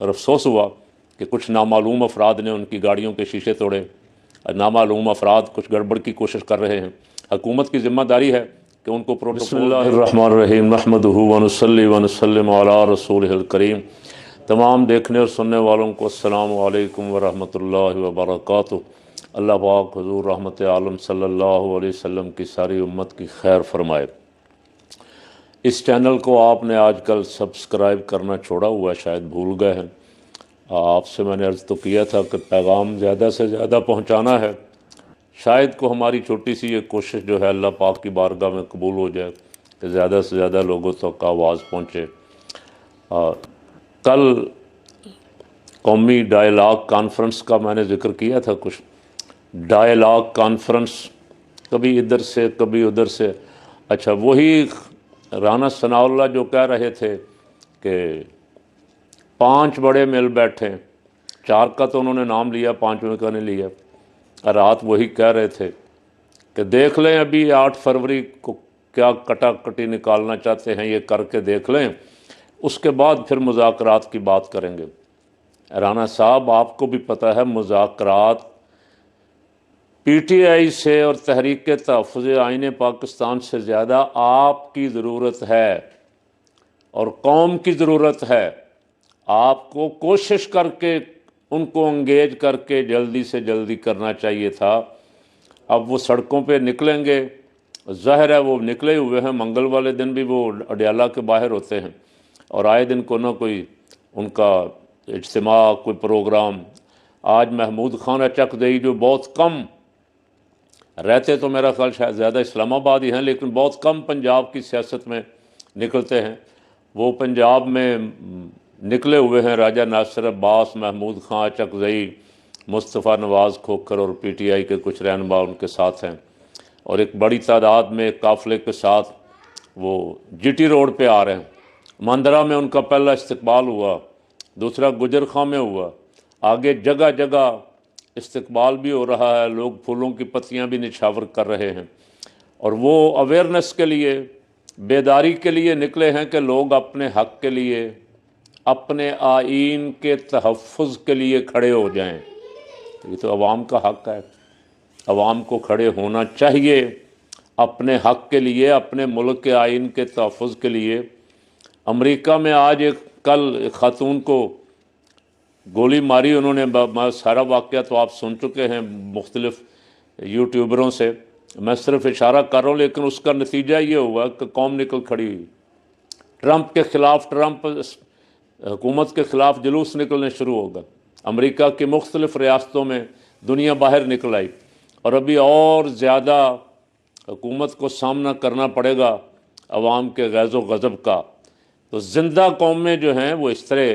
اور افسوس ہوا کہ کچھ نامعلوم افراد نے ان کی گاڑیوں کے شیشے توڑے، نامعلوم افراد کچھ گڑبڑ کی کوشش کر رہے ہیں۔ حکومت کی ذمہ داری ہے کہ ان کو پروٹوکول۔ بسم اللہ الرحمن الرحیم، نحمدہ ونصلی ونسلم علی رسولہ الکریم۔ تمام دیکھنے اور سننے والوں کو السلام علیکم ورحمۃ اللہ وبرکاتہ۔ اللہ پاک حضور رحمت عالم صلی اللہ علیہ وسلم کی ساری امت کی خیر فرمائے۔ اس چینل کو آپ نے آج کل سبسکرائب کرنا چھوڑا ہوا ہے، شاید بھول گئے ہیں۔ آپ سے میں نے عرض تو کیا تھا کہ پیغام زیادہ سے زیادہ پہنچانا ہے، شاید کو ہماری چھوٹی سی یہ کوشش جو ہے اللہ پاک کی بارگاہ میں قبول ہو جائے کہ زیادہ سے زیادہ لوگوں تک آواز پہنچے۔ کل قومی ڈائیلاگ کانفرنس کا میں نے ذکر کیا تھا، کچھ ڈائیلاگ کانفرنس کبھی ادھر سے کبھی ادھر سے۔ اچھا، وہی رانا ثناء اللہ جو کہہ رہے تھے کہ 5 بڑے مل بیٹھے، 4 کا تو انہوں نے نام لیا، 5ویں کا نہیں لیا۔ رات وہی کہہ رہے تھے کہ دیکھ لیں ابھی 8 فروری کو کیا کٹا کٹی نکالنا چاہتے ہیں، یہ کر کے دیکھ لیں، اس کے بعد پھر مذاکرات کی بات کریں گے۔ رانا صاحب، آپ کو بھی پتہ ہے مذاکرات پی ٹی آئی سے اور تحریک تحفظ آئین پاکستان سے زیادہ آپ کی ضرورت ہے اور قوم کی ضرورت ہے۔ آپ کو کوشش کر کے ان کو انگیج کر کے جلدی سے جلدی کرنا چاہیے تھا۔ اب وہ سڑکوں پہ نکلیں گے، ظاہر ہے وہ نکلے ہوئے ہیں، منگل والے دن بھی وہ اڈیالہ کے باہر ہوتے ہیں اور آئے دن کو نہ کوئی ان کا اجتماع، کوئی پروگرام۔ آج محمود خان چکدئی جو بہت کم رہتے، تو میرا خیال شاید زیادہ اسلام آباد ہی ہیں، لیکن بہت کم پنجاب کی سیاست میں نکلتے ہیں، وہ پنجاب میں نکلے ہوئے ہیں۔ راجہ ناصر عباس، محمود خان چکدئی، مصطفیٰ نواز کھوکھر اور پی ٹی آئی کے کچھ رہنما ان کے ساتھ ہیں، اور ایک بڑی تعداد میں ایک قافلے کے ساتھ وہ جی ٹی روڈ پہ آ رہے ہیں۔ مندرہ میں ان کا پہلا استقبال ہوا، دوسرا گجر خاں میں ہوا، آگے جگہ جگہ استقبال بھی ہو رہا ہے، لوگ پھولوں کی پتیاں بھی نچھاور کر رہے ہیں، اور وہ اویئرنیس کے لیے، بیداری کے لیے نکلے ہیں کہ لوگ اپنے حق کے لیے، اپنے آئین کے تحفظ کے لیے کھڑے ہو جائیں۔ یہ تو عوام کا حق ہے، عوام کو کھڑے ہونا چاہیے اپنے حق کے لیے، اپنے ملک کے آئین کے تحفظ کے لیے۔ امریکہ میں آج کل ایک خاتون کو گولی ماری انہوں نے، سارا واقعہ تو آپ سن چکے ہیں مختلف یوٹیوبروں سے، میں صرف اشارہ کر رہا ہوں، لیکن اس کا نتیجہ یہ ہوا کہ قوم نکل کھڑی ہوئی، ٹرمپ کے خلاف، ٹرمپ حکومت کے خلاف جلوس نکلنے شروع ہو گئے۔ امریکہ کی مختلف ریاستوں میں دنیا باہر نکل آئی، اور ابھی اور زیادہ حکومت کو سامنا کرنا پڑے گا عوام کے غیظ و غضب کا۔ تو زندہ قومیں جو ہیں وہ اس طرح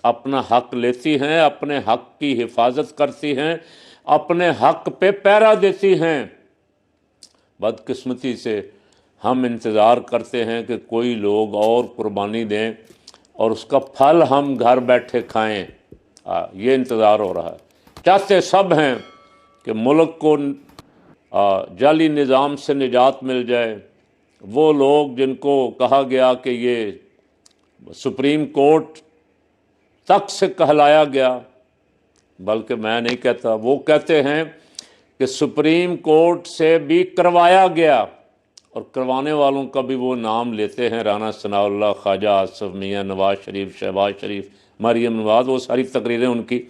اپنا حق لیتی ہیں، اپنے حق کی حفاظت کرتی ہیں، اپنے حق پہ پہرا دیتی ہیں۔ بدقسمتی سے ہم انتظار کرتے ہیں کہ کوئی لوگ اور قربانی دیں اور اس کا پھل ہم گھر بیٹھے کھائیں، یہ انتظار ہو رہا ہے۔ چاہتے سب ہیں کہ ملک کو جعلی نظام سے نجات مل جائے۔ وہ لوگ جن کو کہا گیا کہ یہ سپریم کورٹ تک سے کہلایا گیا، بلکہ میں نہیں کہتا، وہ کہتے ہیں کہ سپریم کورٹ سے بھی کروایا گیا، اور کروانے والوں کا بھی وہ نام لیتے ہیں، رانا ثناء اللہ، خواجہ آصف میاں، نواز شریف، شہباز شریف، مریم نواز، وہ ساری تقریریں ان کی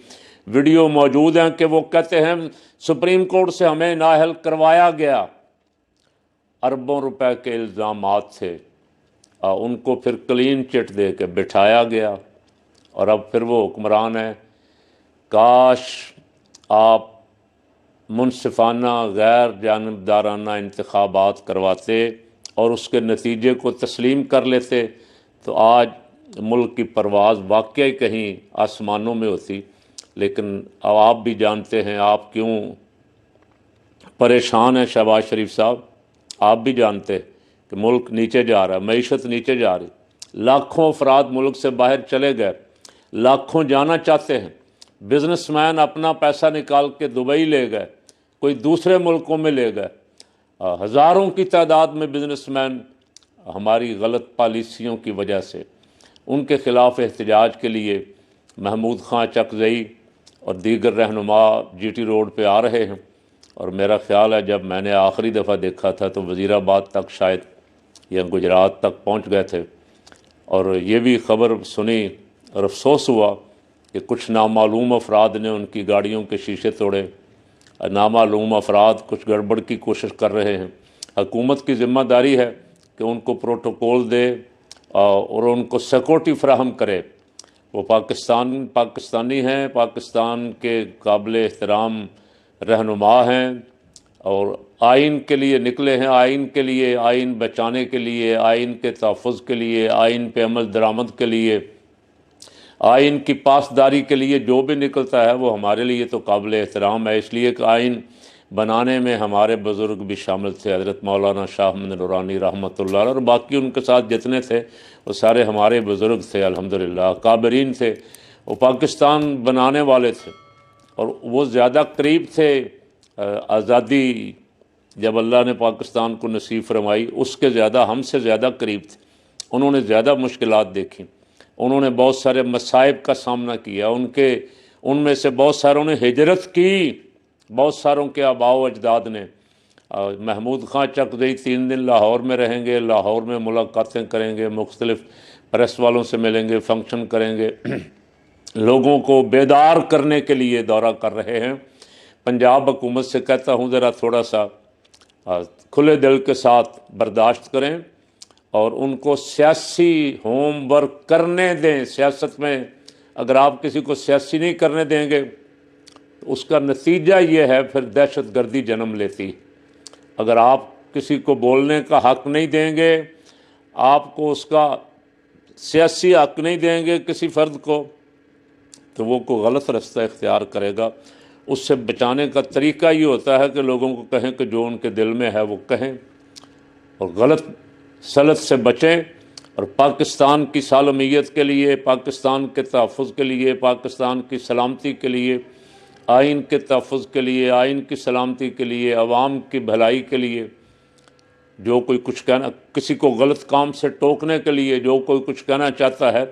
ویڈیو موجود ہیں کہ وہ کہتے ہیں سپریم کورٹ سے ہمیں نااہل کروایا گیا۔ اربوں روپے کے الزامات تھے، ان کو پھر کلین چٹ دے کے بٹھایا گیا، اور اب پھر وہ حکمران ہے۔ کاش آپ منصفانہ غیر جانبدارانہ انتخابات کرواتے اور اس کے نتیجے کو تسلیم کر لیتے، تو آج ملک کی پرواز واقعی کہیں آسمانوں میں ہوتی۔ لیکن اب آپ بھی جانتے ہیں آپ کیوں پریشان ہیں، شہباز شریف صاحب، آپ بھی جانتے ہیں کہ ملک نیچے جا رہا ہے، معیشت نیچے جا رہی، لاکھوں افراد ملک سے باہر چلے گئے، لاکھوں جانا چاہتے ہیں، بزنس مین اپنا پیسہ نکال کے دبئی لے گئے، کوئی دوسرے ملکوں میں لے گئے، ہزاروں کی تعداد میں بزنس مین ہماری غلط پالیسیوں کی وجہ سے، ان کے خلاف احتجاج کے لیے محمود خان چکزئی اور دیگر رہنما جی ٹی روڈ پہ آ رہے ہیں، اور میرا خیال ہے جب میں نے آخری دفعہ دیکھا تھا تو وزیر آباد تک شاید یا گجرات تک پہنچ گئے تھے، اور یہ بھی خبر سنی اور افسوس ہوا کہ کچھ نامعلوم افراد نے ان کی گاڑیوں کے شیشے توڑے، نامعلوم افراد کچھ گڑبڑ کی کوشش کر رہے ہیں۔ حکومت کی ذمہ داری ہے کہ ان کو پروٹوکول دے اور ان کو سیکورٹی فراہم کرے۔ وہ پاکستانی ہیں، پاکستان کے قابل احترام رہنما ہیں، اور آئین کے لیے نکلے ہیں، آئین کے لیے، آئین بچانے کے لیے، آئین کے تحفظ کے لیے، آئین پہ عمل درآمد کے لیے، آئین کی پاسداری کے لیے جو بھی نکلتا ہے وہ ہمارے لیے تو قابل احترام ہے۔ اس لیے کہ آئین بنانے میں ہمارے بزرگ بھی شامل تھے، حضرت مولانا شاہ محمد نورانی رحمۃ اللہ علیہ، اور باقی ان کے ساتھ جتنے تھے وہ سارے ہمارے بزرگ تھے، الحمدللہ کابرین تھے، وہ پاکستان بنانے والے تھے، اور وہ زیادہ قریب تھے آزادی جب اللہ نے پاکستان کو نصیب فرمائی اس کے زیادہ ہم سے زیادہ قریب تھے۔ انہوں نے زیادہ مشکلات دیکھی، انہوں نے بہت سارے مصائب کا سامنا کیا، ان میں سے بہت ساروں نے ہجرت کی، بہت ساروں کے آباء و اجداد نے۔ محمود خان چکزئی 3 دن لاہور میں رہیں گے، لاہور میں ملاقاتیں کریں گے، مختلف پریس والوں سے ملیں گے، فنکشن کریں گے، لوگوں کو بیدار کرنے کے لیے دورہ کر رہے ہیں۔ پنجاب حکومت سے کہتا ہوں ذرا تھوڑا سا کھلے دل کے ساتھ برداشت کریں اور ان کو سیاسی ہوم ورک کرنے دیں۔ سیاست میں اگر آپ کسی کو سیاسی نہیں کرنے دیں گے تو اس کا نتیجہ یہ ہے پھر دہشت گردی جنم لیتی۔ اگر آپ کسی کو بولنے کا حق نہیں دیں گے، آپ کو اس کا سیاسی حق نہیں دیں گے کسی فرد کو، تو وہ کوئی غلط رستہ اختیار کرے گا۔ اس سے بچانے کا طریقہ یہ ہوتا ہے کہ لوگوں کو کہیں کہ جو ان کے دل میں ہے وہ کہیں، اور غلط سلط سے بچیں، اور پاکستان کی سالمیت کے لیے، پاکستان کے تحفظ کے لیے، پاکستان کی سلامتی کے لیے، آئین کے تحفظ کے لیے، آئین کی سلامتی کے لیے، عوام کی بھلائی کے لیے، جو کوئی کچھ کہنا، کسی کو غلط کام سے ٹوکنے کے لیے جو کوئی کچھ کہنا چاہتا ہے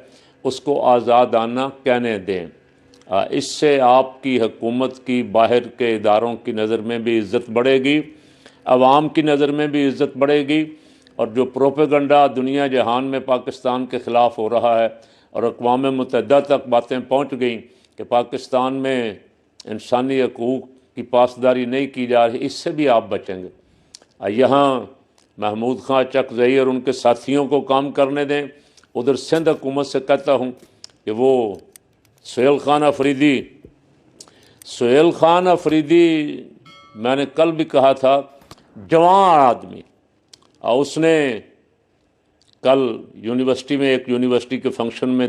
اس کو آزادانہ کہنے دیں۔ اس سے آپ کی حکومت کی باہر کے اداروں کی نظر میں بھی عزت بڑھے گی، عوام کی نظر میں بھی عزت بڑھے گی، اور جو پروپیگنڈا دنیا جہان میں پاکستان کے خلاف ہو رہا ہے اور اقوام متحدہ تک باتیں پہنچ گئیں کہ پاکستان میں انسانی حقوق کی پاسداری نہیں کی جا رہی، اس سے بھی آپ بچیں گے۔ یہاں محمود خان چکزئی اور ان کے ساتھیوں کو کام کرنے دیں۔ ادھر سندھ حکومت سے کہتا ہوں کہ وہ سہیل خان افریدی میں نے کل بھی کہا تھا، جوان آدمی، اور اس نے کل یونیورسٹی میں ایک یونیورسٹی کے فنکشن میں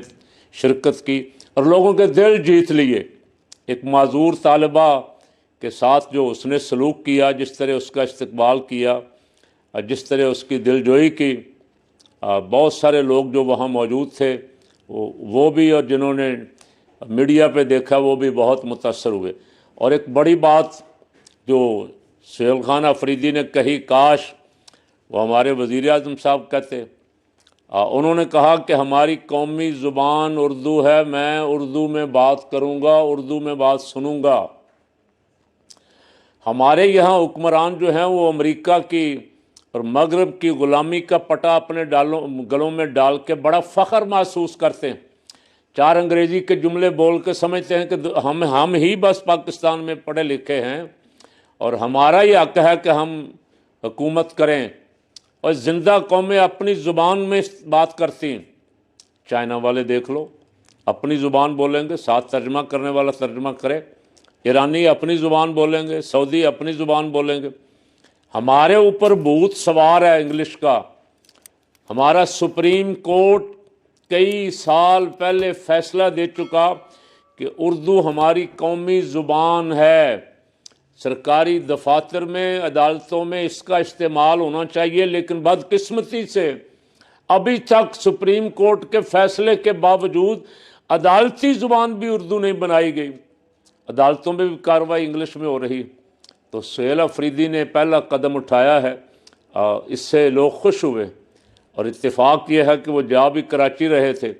شرکت کی اور لوگوں کے دل جیت لیے۔ ایک معذور طالبہ کے ساتھ جو اس نے سلوک کیا، جس طرح اس کا استقبال کیا، جس طرح اس کی دل جوئی کی، بہت سارے لوگ جو وہاں موجود تھے وہ بھی، اور جنہوں نے میڈیا پہ دیکھا وہ بھی بہت متاثر ہوئے۔ اور ایک بڑی بات جو سہیل خان افریدی نے کہی، کاش وہ ہمارے وزیر اعظم صاحب کہتے، انہوں نے کہا کہ ہماری قومی زبان اردو ہے، میں اردو میں بات کروں گا، اردو میں بات سنوں گا۔ ہمارے یہاں حکمران جو ہیں وہ امریکہ کی اور مغرب کی غلامی کا پٹا اپنے گلوں میں ڈال کے بڑا فخر محسوس کرتے ہیں، 4 انگریزی کے جملے بول کے سمجھتے ہیں کہ ہم ہی بس پاکستان میں پڑھے لکھے ہیں اور ہمارا یہ حق ہے کہ ہم حکومت کریں، اور زندہ قومیں اپنی زبان میں بات کرتی ہیں۔ چائنا والے دیکھ لو، اپنی زبان بولیں گے، ساتھ ترجمہ کرنے والا ترجمہ کرے، ایرانی اپنی زبان بولیں گے، سعودی اپنی زبان بولیں گے۔ ہمارے اوپر بھوت سوار ہے انگلش کا۔ ہمارا سپریم کورٹ کئی سال پہلے فیصلہ دے چکا کہ اردو ہماری قومی زبان ہے، سرکاری دفاتر میں، عدالتوں میں اس کا استعمال ہونا چاہیے، لیکن بدقسمتی سے ابھی تک سپریم کورٹ کے فیصلے کے باوجود عدالتی زبان بھی اردو نہیں بنائی گئی، عدالتوں میں بھی کارروائی انگلش میں ہو رہی۔ تو سہیل افریدی نے پہلا قدم اٹھایا ہے، اس سے لوگ خوش ہوئے، اور اتفاق یہ ہے کہ وہ جا بھی کراچی رہے تھے،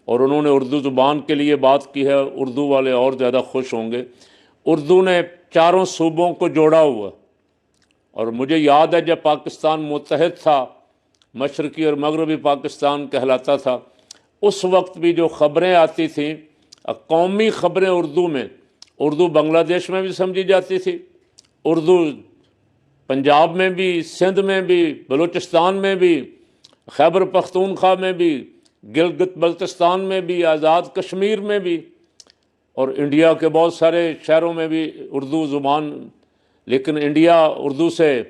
اور انہوں نے اردو زبان کے لیے بات کی ہے، اردو والے اور زیادہ خوش ہوں گے۔ اردو نے چاروں صوبوں کو جوڑا ہوا، اور مجھے یاد ہے جب پاکستان متحد تھا، مشرقی اور مغربی پاکستان کہلاتا تھا، اس وقت بھی جو خبریں آتی تھیں قومی خبریں اردو میں، اردو بنگلہ دیش میں بھی سمجھی جاتی تھی، اردو پنجاب میں بھی، سندھ میں بھی، بلوچستان میں بھی، خیبر پختونخوا میں بھی، گلگت بلتستان میں بھی، آزاد کشمیر میں بھی، اور انڈیا کے بہت سارے شہروں میں بھی اردو زبان۔ لیکن انڈیا اردو سے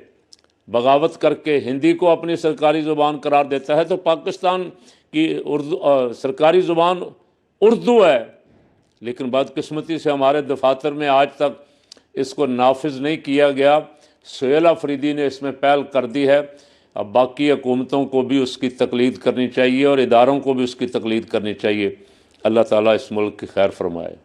بغاوت کر کے ہندی کو اپنی سرکاری زبان قرار دیتا ہے، تو پاکستان کی اردو سرکاری زبان اردو ہے، لیکن بدقسمتی سے ہمارے دفاتر میں آج تک اس کو نافذ نہیں کیا گیا۔ سہیل آفریدی نے اس میں پہل کر دی ہے، اب باقی حکومتوں کو بھی اس کی تقلید کرنی چاہیے اور اداروں کو بھی اس کی تقلید کرنی چاہیے۔ اللہ تعالیٰ اس ملک کی خیر فرمائے۔